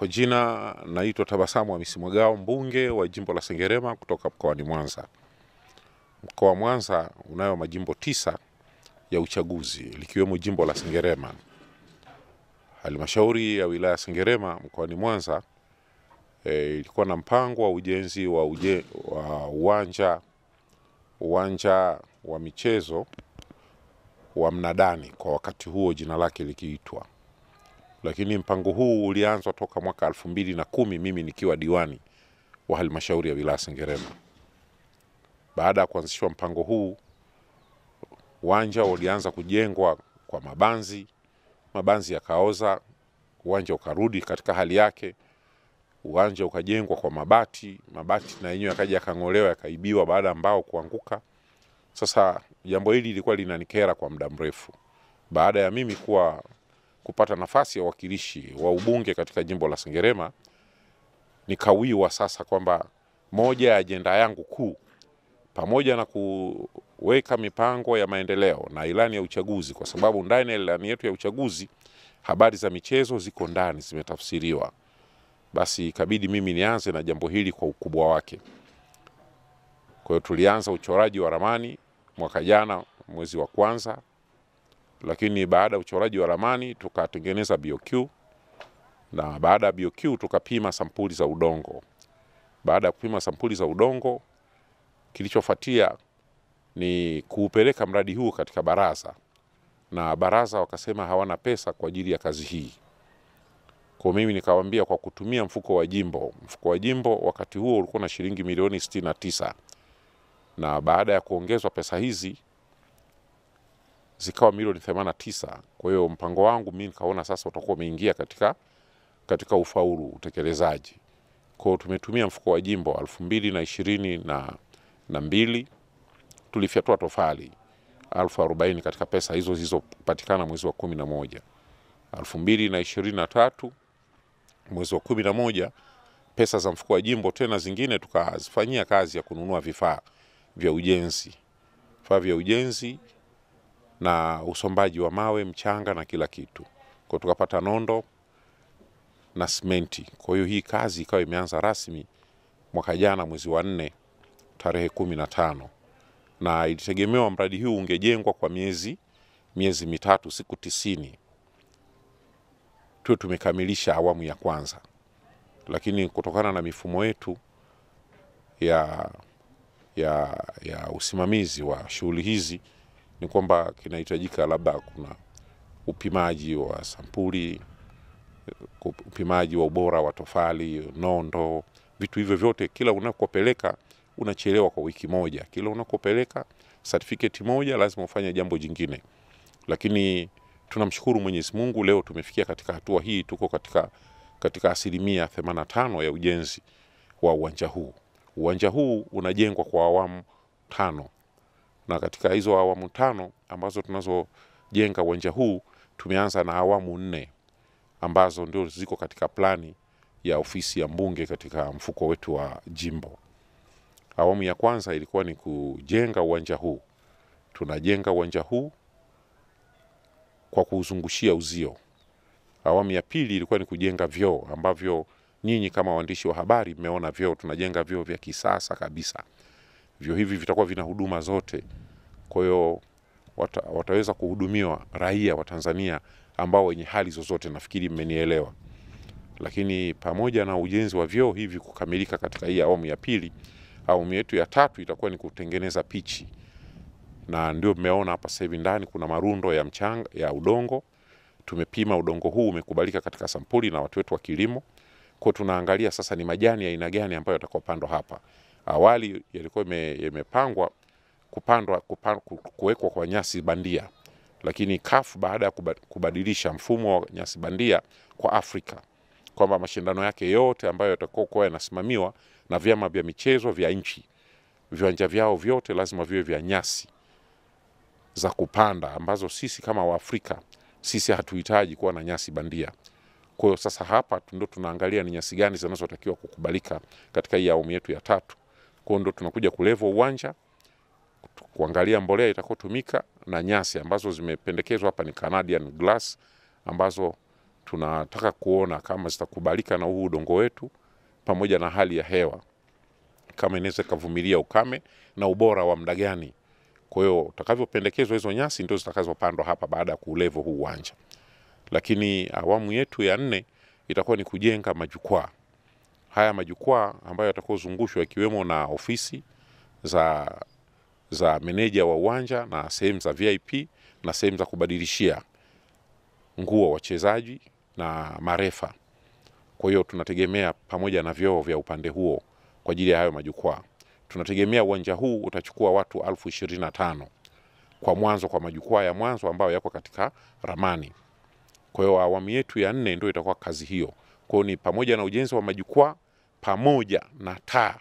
Kwa jina naitwa Tabasamu Hamisi Mwagao, mbunge wa jimbo la Sengerema kutoka mkoani Mwanza. Mkoa wa Mwanza unayo majimbo 9 ya uchaguzi likiwemo jimbo la Sengerema. Halmashauri ya wilaya Sengerema mkoani Mwanza ilikuwa na mpango wa ujenzi wa uwanja wa michezo wa Mnadani, kwa wakati huo jina lake likiitwa. Lakini mpango huu ulianzwa toka mwaka 2010, mimi nikiwa diwani wa halmashauri ya wilaya Sengerema. Baada ya kuanzishwa mpango huu, uwanja ulianza kujengwa kwa mabanzi yakaoza, uwanja ukarudi katika hali yake. Uwanja ukajengwa kwa mabati na yenyewe yakaja yakang'olewa, yakaibiwa baada ya mbao kuanguka. Sasa jambo hili lilikuwa linanikera kwa muda mrefu. Baada ya mimi kupata nafasi ya wakilishi wa ubunge katika jimbo la Sengerema, nikawiwa sasa kwamba moja ya ajenda yangu kuu, pamoja na kuweka mipango ya maendeleo na ilani ya uchaguzi, kwa sababu ndani ya ilani yetu ya uchaguzi habari za michezo ziko ndani, zimetafsiriwa, basi ikabidi mimi nianze na jambo hili kwa ukubwa wake. Kwa hiyo tulianza uchoraji wa ramani mwaka jana mwezi wa kwanza, lakini baada ya uchoraji wa ramani tukatengeneza BOQ, na baada ya BOQ tukapima sampuli za udongo. Baada ya kupima sampuli za udongo, kilichofuatia ni kuupeleka mradi huu katika baraza, na baraza wakasema hawana pesa kwa ajili ya kazi hii. Kwa mimi nikawaambia kwa kutumia mfuko wa jimbo wakati huo ulikuwa na shilingi milioni 69, na baada ya kuongezwa pesa hizi zikawa milioni 89. Kwa hiyo mpango wangu mimi nikaona sasa utakuwa umeingia katika ufaulu utekelezaji. Kwa hiyo tumetumia mfuko wa jimbo 2022 tulifyatua tofali 1040 katika pesa hizo zilizopatikana mwezi wa 11. 2023 mwezi wa 11 pesa za mfuko wa jimbo tena zingine tukazifanyia kazi ya kununua vifaa vya ujenzi na usombaji wa mawe, mchanga na kila kitu. Kwa tukapata nondo na simenti. Kwa hiyo hii kazi ikawa imeanza rasmi mwaka jana mwezi wa 4 tarehe 15, na ilitegemewa mradi huu ungejengwa kwa miezi 3, siku 90. Tumekamilisha awamu ya kwanza, lakini kutokana na mifumo yetu ya usimamizi wa shughuli hizi ni kwamba kinahitajika labda kuna upimaji wa sampuli, upimaji wa ubora wa tofali, nondo, vitu hivyo vyote. Kila unakopeleka unachelewa kwa wiki moja, kila unakopeleka certificate moja lazima ufanye jambo jingine. Lakini tunamshukuru Mwenyezi Mungu, leo tumefikia katika hatua hii, tuko katika asilimia 85 ya ujenzi wa uwanja huu. Uwanja huu unajengwa kwa awamu 5, na katika hizo awamu 5 ambazo tunazojenga uwanja huu tumeanza na awamu 4 ambazo ndio ziko katika plani ya ofisi ya mbunge katika mfuko wetu wa jimbo. Awamu ya kwanza ilikuwa ni kujenga uwanja huu. Tunajenga uwanja huu kwa kuzungushia uzio. Awamu ya pili ilikuwa ni kujenga vyoo ambavyo nyinyi kama waandishi wa habari mmeona vyoo. Tunajenga vyoo vya kisasa kabisa. Vyoo hivi vitakuwa vina huduma zote. Kwa hiyo wataweza kuhudumiwa raia wa Tanzania ambao wenye hali zozote, nafikiri mmenielewa. Lakini pamoja na ujenzi wa vyoo hivi kukamilika katika hii awamu ya pili, awamu yetu ya 3 itakuwa ni kutengeneza pichi. Na ndio mmeona hapa sasa hivi ndani kuna marundo ya mchanga ya udongo. Tumepima udongo huu umekubalika katika sampuli na watu wetu wa kilimo. Kwa tunaangalia sasa ni majani ya aina gani ambayo yatakayopandwa hapa. Awali yalikuwa yamepangwa kuwekwa kwa nyasi bandia, lakini CAF baada ya kubadilisha mfumo wa nyasi bandia kwa Afrika, kwamba mashindano yake yote ambayo yatakokuwa yanasimamiwa na vyama vya michezo vya nchi, viwanja vyao vyote lazima viwe vya nyasi za kupanda, ambazo sisi kama Waafrika sisi hatuhitaji kuwa na nyasi bandia. Kwa hiyo sasa hapa ndio tunaangalia ni nyasi gani zinazotakiwa kukubalika katika hii awamu yetu ya 3. Kwa hiyo ndio tunakuja kulevel uwanja, kuangalia mbolea itakotumika na nyasi ambazo zimependekezwa hapa ni Canadian grass ambazo tunataka kuona kama zitakubalika na huu udongo wetu pamoja na hali ya hewa, kama inaweza kuvumilia ukame na ubora wa muda gani. Kwa hiyo utakavyopendekezwa hizo nyasi ndio zitakazopandwa hapa baada ya kuulevo huu uwanja. Lakini awamu yetu ya 4 itakuwa ni kujenga majukwaa. Haya majukwaa ambayo yatakozungushwa ikiwemo na ofisi za meneja wa uwanja na sehemu za VIP na sehemu za kubadilishia nguo wachezaji na marefa. Kwa hiyo tunategemea pamoja na vyoo vya upande huo kwa ajili ya hayo majukwaa. Tunategemea uwanja huu utachukua watu 25,000 kwa mwanzo, kwa majukwaa ya mwanzo ambayo yako katika ramani. Kwa hiyo awamu yetu ya 4 ndio itakuwa kazi hiyo. Kwa hiyo ni pamoja na ujenzi wa majukwaa pamoja na taa.